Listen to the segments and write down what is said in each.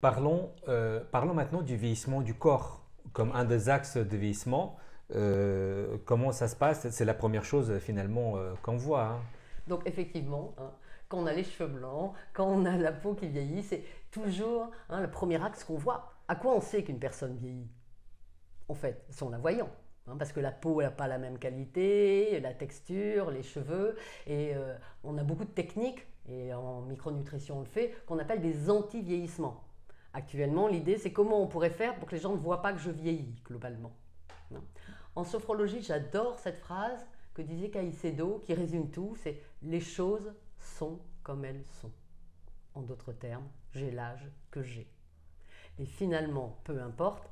Parlons maintenant du vieillissement du corps comme un des axes de vieillissement. Comment ça se passe? C'est la première chose finalement qu'on voit, hein. Donc effectivement, hein, quand on a les cheveux blancs, quand on a la peau qui vieillit, c'est toujours le premier axe qu'on voit. À quoi on sait qu'une personne vieillit? En fait, c'est en la voyant. Parce que la peau n'a pas la même qualité, la texture, les cheveux, et on a beaucoup de techniques, et en micronutrition on le fait, qu'on appelle des anti-vieillissements. Actuellement, l'idée c'est comment on pourrait faire pour que les gens ne voient pas que je vieillis, globalement. En sophrologie, j'adore cette phrase que disait Caicedo, qui résume tout, c'est les choses sont comme elles sont. En d'autres termes, j'ai l'âge que j'ai. Et finalement, peu importe,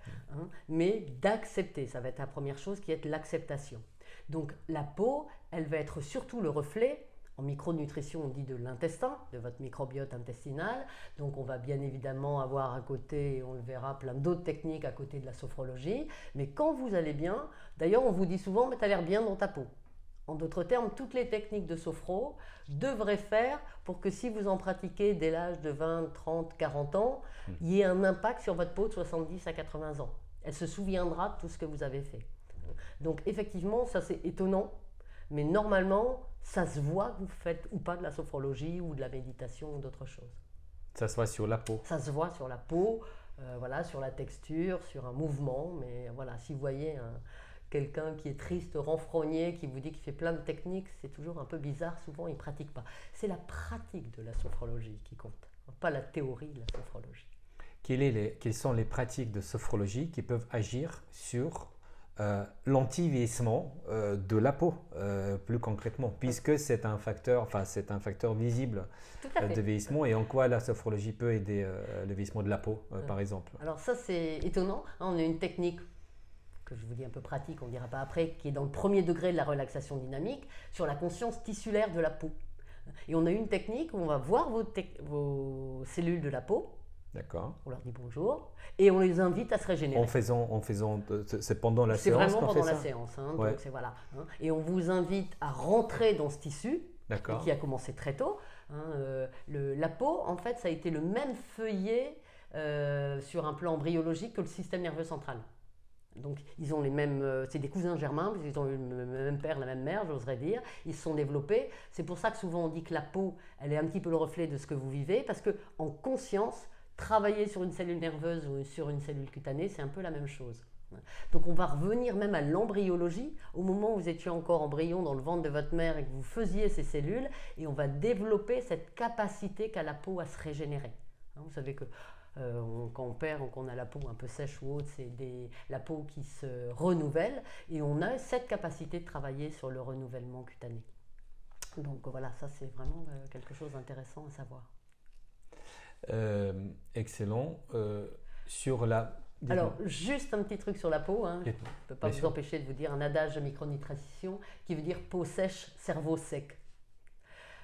mais d'accepter, ça va être la première chose qui est l'acceptation. Donc la peau, elle va être surtout le reflet. En micronutrition, on dit de l'intestin, de votre microbiote intestinal. Donc on va bien évidemment avoir à côté, on le verra, plein d'autres techniques à côté de la sophrologie. Mais quand vous allez bien, d'ailleurs on vous dit souvent, mais tu as l'air bien dans ta peau. En d'autres termes, toutes les techniques de sophro devraient faire pour que si vous en pratiquez dès l'âge de 20, 30, 40 ans, il y ait un impact sur votre peau de 70 à 80 ans. Elle se souviendra de tout ce que vous avez fait. Donc effectivement, ça c'est étonnant, mais normalement, ça se voit que vous faites ou pas de la sophrologie ou de la méditation ou d'autres choses. Ça se voit sur la peau. Ça se voit sur la peau, voilà, sur la texture, sur un mouvement, mais voilà, si vous voyez quelqu'un qui est triste, renfrogné, qui vous dit qu'il fait plein de techniques, c'est toujours un peu bizarre, souvent il ne pratique pas. C'est la pratique de la sophrologie qui compte, pas la théorie de la sophrologie. Quelles sont les pratiques de sophrologie qui peuvent agir sur l'anti-vieillissement de la peau, plus concrètement, puisque c'est un facteur visible Tout à de fait. vieillissement, et en quoi la sophrologie peut aider le vieillissement de la peau, par exemple. Alors ça c'est étonnant, on a une technique que je vous dis un peu pratique, on ne dira pas après, qui est dans le premier degré de la relaxation dynamique, sur la conscience tissulaire de la peau. Et on a une technique où on va voir vos cellules de la peau, D'accord. on leur dit bonjour, et on les invite à se régénérer. C'est pendant la C'est séance vraiment qu'on fait pendant la ça? séance, Ouais. donc c'est voilà. Et on vous invite à rentrer dans ce tissu, et D'accord. qui a commencé très tôt. La peau, en fait, ça a été le même feuillet sur un plan embryologique que le système nerveux central. Donc ils ont les mêmes, c'est des cousins germains, parce qu'ils ont le même père, la même mère, j'oserais dire. Ils se sont développés. C'est pour ça que souvent on dit que la peau, elle est un petit peu le reflet de ce que vous vivez, parce que en conscience, travailler sur une cellule nerveuse ou sur une cellule cutanée, c'est un peu la même chose. Donc on va revenir même à l'embryologie, au moment où vous étiez encore embryon dans le ventre de votre mère et que vous faisiez ces cellules, et on va développer cette capacité qu'a la peau à se régénérer. Vous savez que quand on perd ou qu'on a la peau un peu sèche ou haute, c'est la peau qui se renouvelle, et on a cette capacité de travailler sur le renouvellement cutané. Donc voilà, ça c'est vraiment quelque chose d'intéressant à savoir. Excellent. Sur la... Alors, Dites-moi. juste un petit truc sur la peau, je ne Dites-moi. peux pas Bien vous sûr. empêcher de vous dire un adage de micronutrition qui veut dire peau sèche, cerveau sec.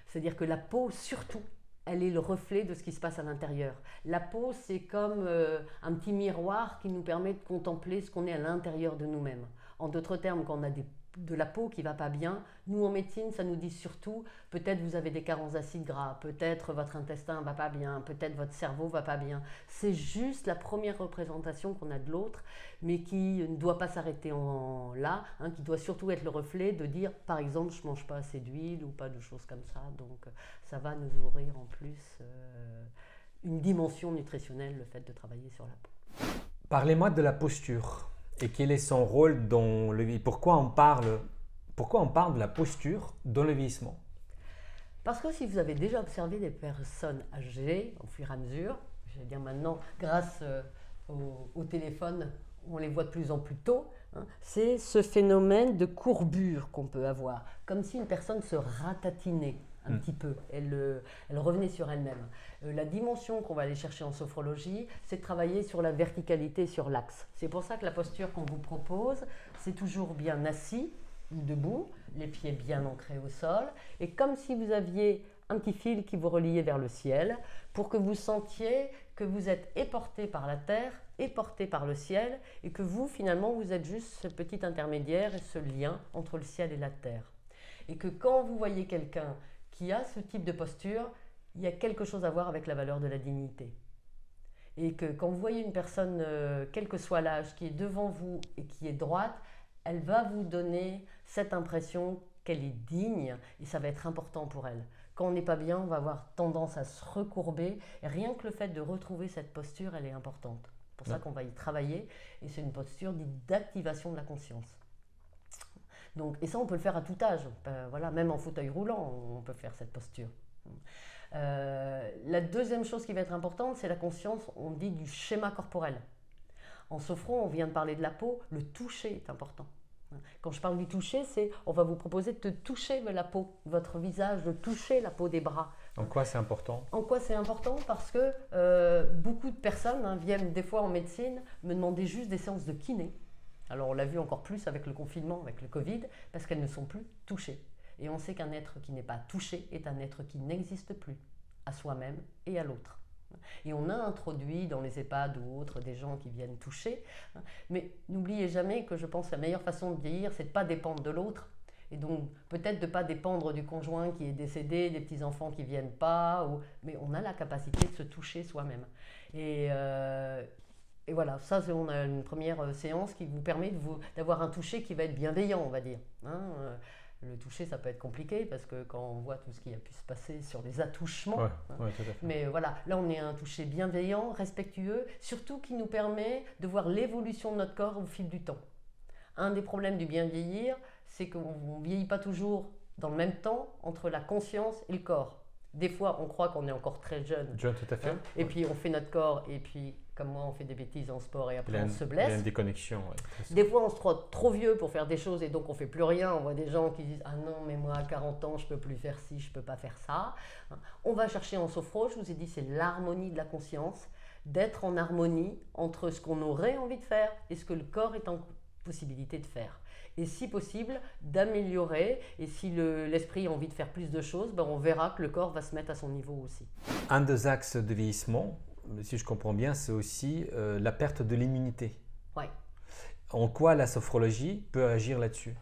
C'est-à-dire que la peau, surtout, elle est le reflet de ce qui se passe à l'intérieur. La peau, c'est comme un petit miroir qui nous permet de contempler ce qu'on est à l'intérieur de nous-mêmes. En d'autres termes, quand on a de la peau qui ne va pas bien, nous en médecine, ça nous dit surtout, peut-être vous avez des carences d'acides gras, peut-être votre intestin ne va pas bien, peut-être votre cerveau ne va pas bien. C'est juste la première représentation qu'on a de l'autre, mais qui ne doit pas s'arrêter là, qui doit surtout être le reflet de dire, par exemple, je ne mange pas assez d'huile ou pas de choses comme ça, donc ça va nous ouvrir en plus une dimension nutritionnelle, le fait de travailler sur la peau. Parlez-moi de la posture et quel est son rôle dans le vieillissement. Pourquoi on parle de la posture dans le vieillissement? Parce que si vous avez déjà observé des personnes âgées, au fur et à mesure, je vais dire maintenant, grâce au téléphone, on les voit de plus en plus tôt, c'est ce phénomène de courbure qu'on peut avoir, comme si une personne se ratatinait un petit peu, elle revenait sur elle-même. La dimension qu'on va aller chercher en sophrologie, c'est de travailler sur la verticalité, sur l'axe. C'est pour ça que la posture qu'on vous propose, c'est toujours bien assis, debout, les pieds bien ancrés au sol, et comme si vous aviez un petit fil qui vous reliait vers le ciel, pour que vous sentiez que vous êtes éporté par la terre, éporté par le ciel, et que vous, finalement, vous êtes juste ce petit intermédiaire et ce lien entre le ciel et la terre. Et que quand vous voyez quelqu'un qui a ce type de posture, il y a quelque chose à voir avec la valeur de la dignité. Et que quand vous voyez une personne, quel que soit l'âge, qui est devant vous et qui est droite, elle va vous donner cette impression qu'elle est digne et ça va être important pour elle. Quand on n'est pas bien, on va avoir tendance à se recourber. Et rien que le fait de retrouver cette posture, elle est importante. C'est pour ça qu'on va y travailler et c'est une posture dite d'activation de la conscience. Donc, et ça, on peut le faire à tout âge. Voilà, même en fauteuil roulant, on peut faire cette posture. La deuxième chose qui va être importante, c'est la conscience, on dit, du schéma corporel. En sophro, on vient de parler de la peau, le toucher est important. Quand je parle du toucher, c'est on va vous proposer de toucher la peau, votre visage, de toucher la peau des bras. En quoi c'est important? En quoi c'est important? Parce que beaucoup de personnes viennent des fois en médecine me demander juste des séances de kiné. Alors on l'a vu encore plus avec le confinement, avec le Covid, parce qu'elles ne sont plus touchées. Et on sait qu'un être qui n'est pas touché est un être qui n'existe plus, à soi-même et à l'autre. Et on a introduit dans les EHPAD ou autres des gens qui viennent toucher. Mais n'oubliez jamais que je pense que la meilleure façon de vieillir, c'est de ne pas dépendre de l'autre. Et donc peut-être de ne pas dépendre du conjoint qui est décédé, des petits-enfants qui ne viennent pas. Mais on a la capacité de se toucher soi-même. Et voilà, ça on a une première séance qui vous permet d'avoir un toucher qui va être bienveillant, on va dire. Le toucher, ça peut être compliqué parce que quand on voit tout ce qui a pu se passer sur les attouchements. Ouais, tout à fait. Mais voilà, là on est à un toucher bienveillant, respectueux, surtout qui nous permet de voir l'évolution de notre corps au fil du temps. Un des problèmes du bien vieillir, c'est qu'on ne vieillit pas toujours dans le même temps entre la conscience et le corps. Des fois, on croit qu'on est encore très jeune. Jeune, tout à fait. Et puis on fait notre corps et puis comme moi, on fait des bêtises en sport et après on se Il y a blesse. une déconnexion. Ouais, des fois, on se croit trop vieux pour faire des choses et donc on ne fait plus rien. On voit des gens qui disent « Ah non, mais moi à 40 ans, je ne peux plus faire ci, je ne peux pas faire ça. » On va chercher en sophro, je vous ai dit, c'est l'harmonie de la conscience, d'être en harmonie entre ce qu'on aurait envie de faire et ce que le corps est en possibilité de faire. Et si possible, d'améliorer. Et si l'esprit a envie de faire plus de choses, on verra que le corps va se mettre à son niveau aussi. Un des axes de vieillissement, si je comprends bien, c'est aussi la perte de l'immunité. Oui. En quoi la sophrologie peut agir là-dessus?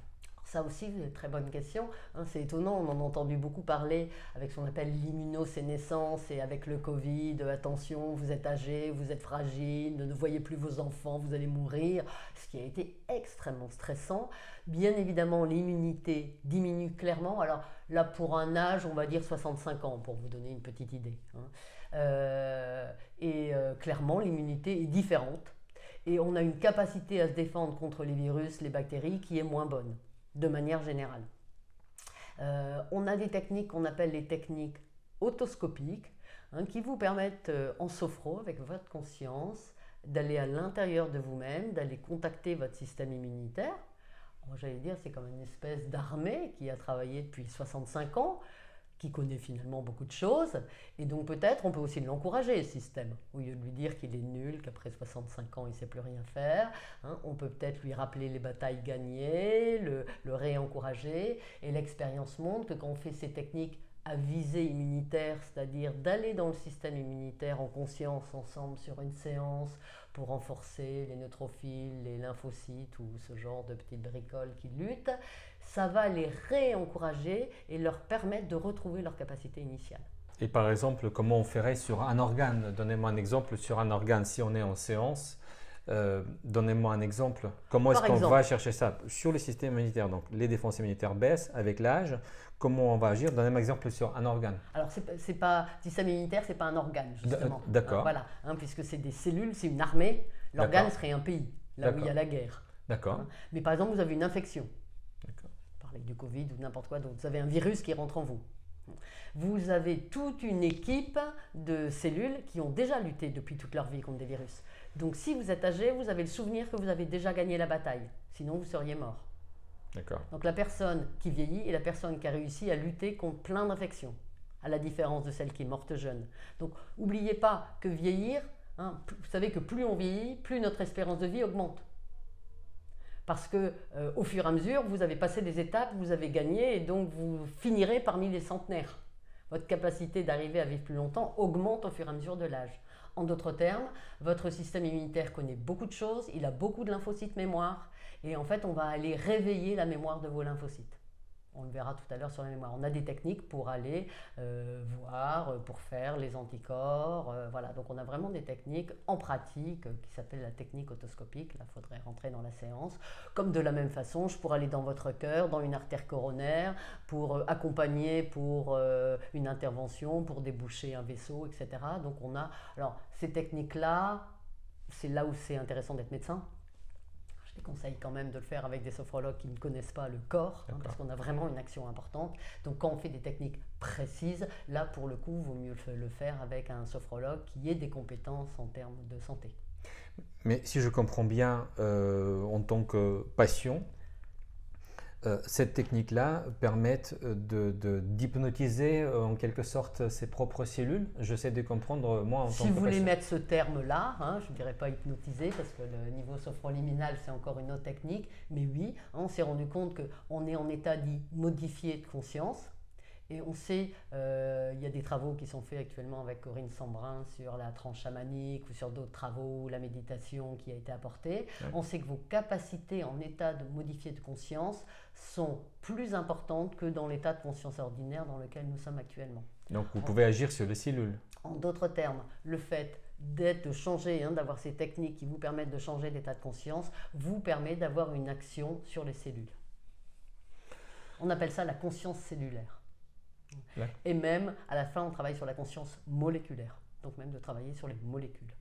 Ça aussi, c'est une très bonne question. C'est étonnant, on en a entendu beaucoup parler avec ce qu'on appelle l'immunosénescence et avec le Covid. Attention, vous êtes âgé, vous êtes fragile, ne voyez plus vos enfants, vous allez mourir. Ce qui a été extrêmement stressant. Bien évidemment, l'immunité diminue clairement. Alors là, pour un âge, on va dire 65 ans, pour vous donner une petite idée. Clairement, l'immunité est différente. Et on a une capacité à se défendre contre les virus, les bactéries, qui est moins bonne, de manière générale. On a des techniques qu'on appelle les techniques otoscopiques, qui vous permettent en sophro, avec votre conscience, d'aller à l'intérieur de vous-même, d'aller contacter votre système immunitaire. J'allais dire, c'est comme une espèce d'armée qui a travaillé depuis 65 ans, qui connaît finalement beaucoup de choses, et donc peut-être on peut aussi l'encourager, ce système, au lieu de lui dire qu'il est nul, qu'après 65 ans il ne sait plus rien faire. On peut peut-être lui rappeler les batailles gagnées, le réencourager, et l'expérience montre que quand on fait ces techniques à visée immunitaire, c'est-à-dire d'aller dans le système immunitaire en conscience ensemble sur une séance pour renforcer les neutrophiles, les lymphocytes ou ce genre de petites bricoles qui luttent, ça va les réencourager et leur permettre de retrouver leur capacité initiale. Et par exemple, comment on ferait sur un organe? Donnez-moi un exemple sur un organe si on est en séance. Donnez-moi un exemple. Comment est-ce qu'on va chercher ça? Sur le système immunitaire, donc les défenses immunitaires baissent avec l'âge. Comment on va agir? Donnez-moi un exemple sur un organe. Alors, c'est pas système immunitaire, c'est pas un organe, justement. D'accord. Voilà, puisque c'est des cellules, c'est une armée. L'organe serait un pays, là où il y a la guerre. D'accord. Mais par exemple, vous avez une infection. Parler du Covid ou n'importe quoi, donc vous avez un virus qui rentre en vous. Vous avez toute une équipe de cellules qui ont déjà lutté depuis toute leur vie contre des virus. Donc si vous êtes âgé, vous avez le souvenir que vous avez déjà gagné la bataille. Sinon, vous seriez mort. D'accord. Donc la personne qui vieillit est la personne qui a réussi à lutter contre plein d'infections, à la différence de celle qui est morte jeune. Donc n'oubliez pas que vieillir, vous savez que plus on vieillit, plus notre espérance de vie augmente. Parce que au fur et à mesure, vous avez passé des étapes, vous avez gagné et donc vous finirez parmi les centenaires. Votre capacité d'arriver à vivre plus longtemps augmente au fur et à mesure de l'âge. En d'autres termes, votre système immunitaire connaît beaucoup de choses, il a beaucoup de lymphocytes mémoire et en fait, on va aller réveiller la mémoire de vos lymphocytes. On le verra tout à l'heure sur la mémoire. On a des techniques pour aller voir, pour faire les anticorps. Voilà. Donc on a vraiment des techniques en pratique qui s'appellent la technique otoscopique. Là, il faudrait rentrer dans la séance. Comme de la même façon, je pourrais aller dans votre cœur, dans une artère coronaire, pour accompagner pour une intervention, pour déboucher un vaisseau, etc. Donc on a... Alors ces techniques-là, c'est là où c'est intéressant d'être médecin. Je conseille quand même de le faire avec des sophrologues qui ne connaissent pas le corps, parce qu'on a vraiment une action importante. Donc quand on fait des techniques précises, là pour le coup, il vaut mieux le faire avec un sophrologue qui ait des compétences en termes de santé. Mais si je comprends bien, en tant que patient, cette technique-là permet d'hypnotiser en quelque sorte ses propres cellules. J'essaie de comprendre, moi, en tant que patient. Si vous voulez mettre ce terme-là, je ne dirais pas hypnotiser, parce que le niveau sophroliminal, c'est encore une autre technique, mais oui, on s'est rendu compte qu'on est en état dit modifié de conscience. Et on sait, il y a des travaux qui sont faits actuellement avec Corinne Sambrin sur la tranche chamanique ou sur d'autres travaux, la méditation qui a été apportée. Ouais. On sait que vos capacités en état de modifier de conscience sont plus importantes que dans l'état de conscience ordinaire dans lequel nous sommes actuellement. Donc vous pouvez agir sur les cellules. En d'autres termes, le fait de changer, d'avoir ces techniques qui vous permettent de changer d'état de conscience, vous permet d'avoir une action sur les cellules. On appelle ça la conscience cellulaire. Ouais. Et même, à la fin, on travaille sur la conscience moléculaire. Donc même de travailler sur les molécules.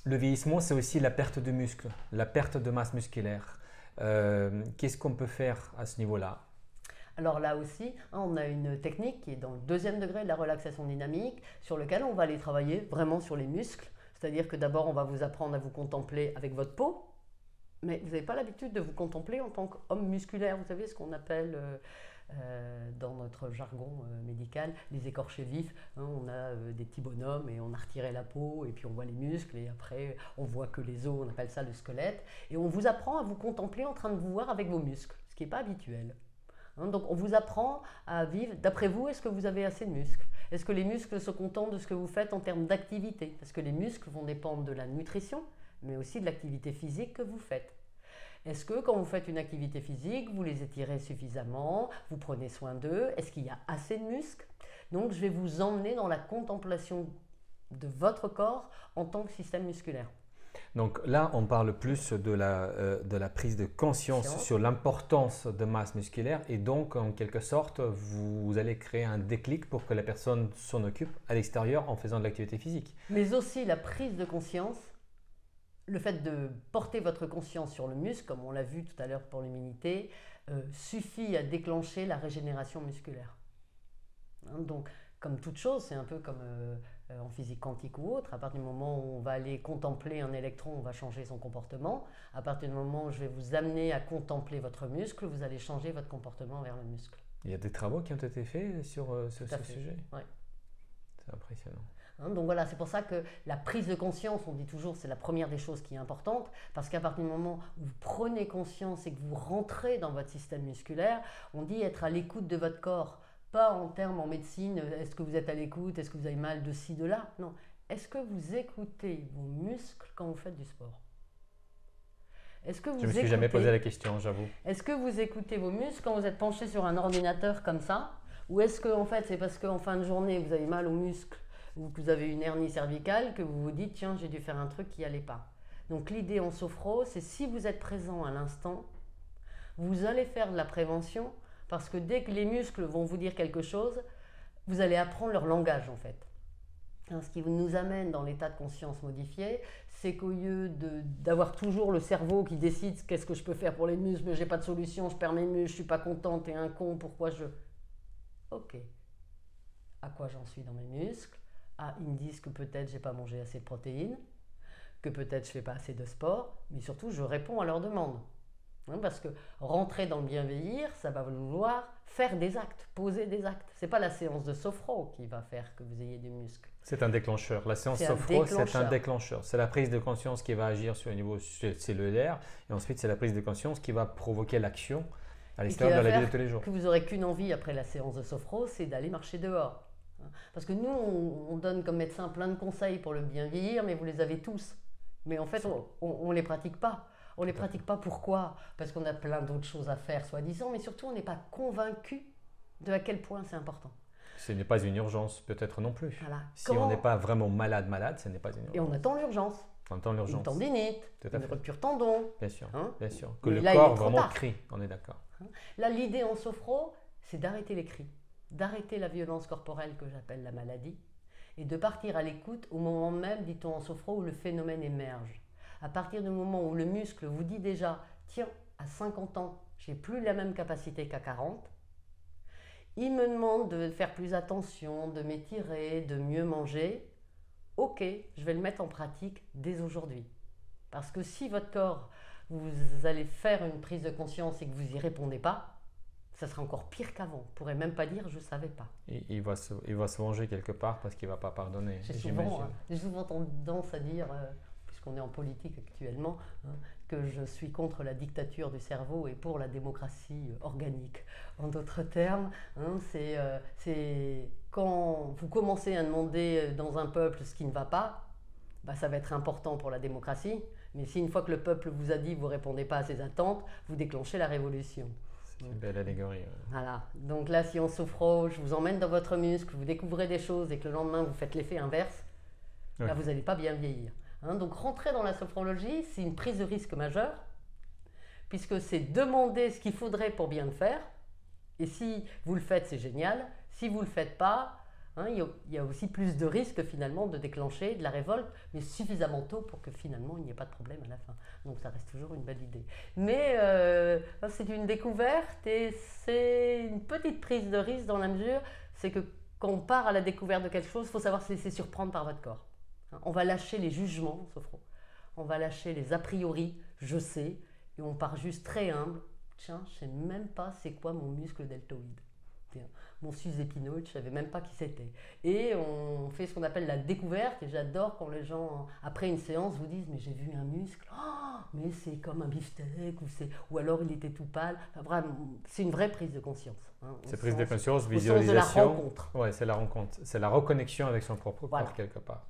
Le vieillissement, c'est aussi la perte de muscle, la perte de masse musculaire. Qu'est-ce qu'on peut faire à ce niveau-là? Alors là aussi, on a une technique qui est dans le 2e degré de la relaxation dynamique, sur lequel on va aller travailler vraiment sur les muscles. C'est-à-dire que d'abord, on va vous apprendre à vous contempler avec votre peau, mais vous n'avez pas l'habitude de vous contempler en tant qu'homme musculaire. Vous savez ce qu'on appelle... dans notre jargon médical, les écorchés vifs. On a des petits bonhommes et on a retiré la peau et puis on voit les muscles et après on voit que les os, on appelle ça le squelette. Et on vous apprend à vous contempler en train de vous voir avec vos muscles, ce qui n'est pas habituel. Donc on vous apprend à vivre. D'après vous, est-ce que vous avez assez de muscles? Est-ce que les muscles se contentent de ce que vous faites en termes d'activité? Parce que les muscles vont dépendre de la nutrition, mais aussi de l'activité physique que vous faites. Est-ce que quand vous faites une activité physique, vous les étirez suffisamment, vous prenez soin d'eux? Est-ce qu'il y a assez de muscles? Donc je vais vous emmener dans la contemplation de votre corps en tant que système musculaire. Donc là, on parle plus de la prise de conscience sur l'importance de masse musculaire et donc en quelque sorte, vous allez créer un déclic pour que la personne s'en occupe à l'extérieur en faisant de l'activité physique. Mais aussi la prise de conscience. Le fait de porter votre conscience sur le muscle, comme on l'a vu tout à l'heure pour l'immunité, suffit à déclencher la régénération musculaire. Donc, comme toute chose, c'est un peu comme en physique quantique ou autre. À partir du moment où on va aller contempler un électron, on va changer son comportement. À partir du moment où je vais vous amener à contempler votre muscle, vous allez changer votre comportement vers le muscle. Il y a des travaux qui ont été faits sur ce sujet. Oui. C'est impressionnant. Donc voilà, c'est pour ça que la prise de conscience, on dit toujours, c'est la première des choses qui est importante, parce qu'à partir du moment où vous prenez conscience et que vous rentrez dans votre système musculaire, on dit être à l'écoute de votre corps, pas en termes en médecine, est-ce que vous êtes à l'écoute, est-ce que vous avez mal de ci, de là, non. Est-ce que vous écoutez vos muscles quand vous faites du sport? Est-ce que vous Je ne me suis jamais posé la question, j'avoue. Est-ce que vous écoutez vos muscles quand vous êtes penché sur un ordinateur comme ça? Ou est-ce que en fait, c'est parce qu'en fin de journée, vous avez mal aux muscles ou que vous avez une hernie cervicale, que vous vous dites, tiens, j'ai dû faire un truc qui n'allait pas. Donc l'idée en sophro, c'est si vous êtes présent à l'instant, vous allez faire de la prévention, parce que dès que les muscles vont vous dire quelque chose, vous allez apprendre leur langage en fait. Ce qui nous amène dans l'état de conscience modifié, c'est qu'au lieu d'avoir toujours le cerveau qui décide qu'est-ce que je peux faire pour les muscles, mais j'ai pas de solution, je perds mes muscles, je suis pas contente, t'es un con, pourquoi je... Ok, à quoi j'en suis dans mes muscles? Ah, ils me disent que peut-être j'ai pas mangé assez de protéines, que peut-être je fais pas assez de sport, mais surtout je réponds à leurs demandes. Parce que rentrer dans le bien vieillir, ça va vouloir faire des actes, poser des actes. C'est pas la séance de sophro qui va faire que vous ayez des muscles. C'est un déclencheur. La séance sophro, c'est un déclencheur. C'est la prise de conscience qui va agir sur le niveau cellulaire et ensuite c'est la prise de conscience qui va provoquer l'action à l'extérieur de la vie de tous les jours. Que vous n'aurez qu'une envie après la séance de sophro, c'est d'aller marcher dehors. Parce que nous, on donne comme médecin plein de conseils pour le bien vieillir, mais vous les avez tous. Mais en fait, on ne les pratique pas. On ne les pratique pas, pourquoi? Parce qu'on a plein d'autres choses à faire, soi-disant, mais surtout on n'est pas convaincu de à quel point c'est important. Ce n'est pas une urgence, peut-être non plus. Voilà. Si on n'est pas vraiment malade, ce n'est pas une urgence. Et on attend l'urgence. On attend l'urgence. Une tendinite, une rupture tendon. Bien sûr, hein, bien sûr. Que mais le là, corps vraiment crie, on est d'accord. Là, l'idée en sophro, c'est d'arrêter les cris, d'arrêter la violence corporelle que j'appelle la maladie, et de partir à l'écoute au moment même, dit-on en sophro, où le phénomène émerge. À partir du moment où le muscle vous dit déjà, tiens, à 50 ans, j'ai plus la même capacité qu'à 40, il me demande de faire plus attention, de m'étirer, de mieux manger. Ok, je vais le mettre en pratique dès aujourd'hui. Parce que si votre corps, vous allez faire une prise de conscience et que vous n'y répondez pas, ça sera encore pire qu'avant. On ne pourrait même pas dire « je ne savais pas ». Il va se venger quelque part parce qu'il ne va pas pardonner. J'ai souvent tendance à dire, puisqu'on est en politique actuellement, que je suis contre la dictature du cerveau et pour la démocratie organique. En d'autres termes, c'est quand vous commencez à demander dans un peuple ce qui ne va pas, ça va être important pour la démocratie, mais si une fois que le peuple vous a dit vous ne répondez pas à ses attentes, vous déclenchez la révolution. C'est une belle allégorie. Ouais. Voilà. Donc là, si on sophro, je vous emmène dans votre muscle, vous découvrez des choses et que le lendemain vous faites l'effet inverse, là vous n'allez pas bien vieillir. Donc rentrer dans la sophrologie, c'est une prise de risque majeure, puisque c'est demander ce qu'il faudrait pour bien le faire, et si vous le faites, c'est génial. Si vous ne le faites pas, il y a aussi plus de risques finalement de déclencher de la révolte, mais suffisamment tôt pour que finalement il n'y ait pas de problème à la fin. Donc ça reste toujours une belle idée. Mais c'est une découverte et c'est une petite prise de risque dans la mesure, c'est que quand on part à la découverte de quelque chose, il faut savoir se laisser surprendre par votre corps. On va lâcher les jugements en sophro, on va lâcher les a priori, je sais, et on part juste très humble. Tiens, je ne sais même pas c'est quoi mon muscle deltoïde. Mon sus-épineux, je ne savais même pas qui c'était. Et on fait ce qu'on appelle la découverte, et j'adore quand les gens, après une séance, vous disent « mais j'ai vu un muscle, mais c'est comme un beefsteak » ou alors il était tout pâle. Enfin, vraiment, c'est une vraie prise de conscience. C'est prise de conscience, visualisation. Au sens de la rencontre. Oui, c'est la rencontre. C'est la reconnexion avec son propre corps quelque part.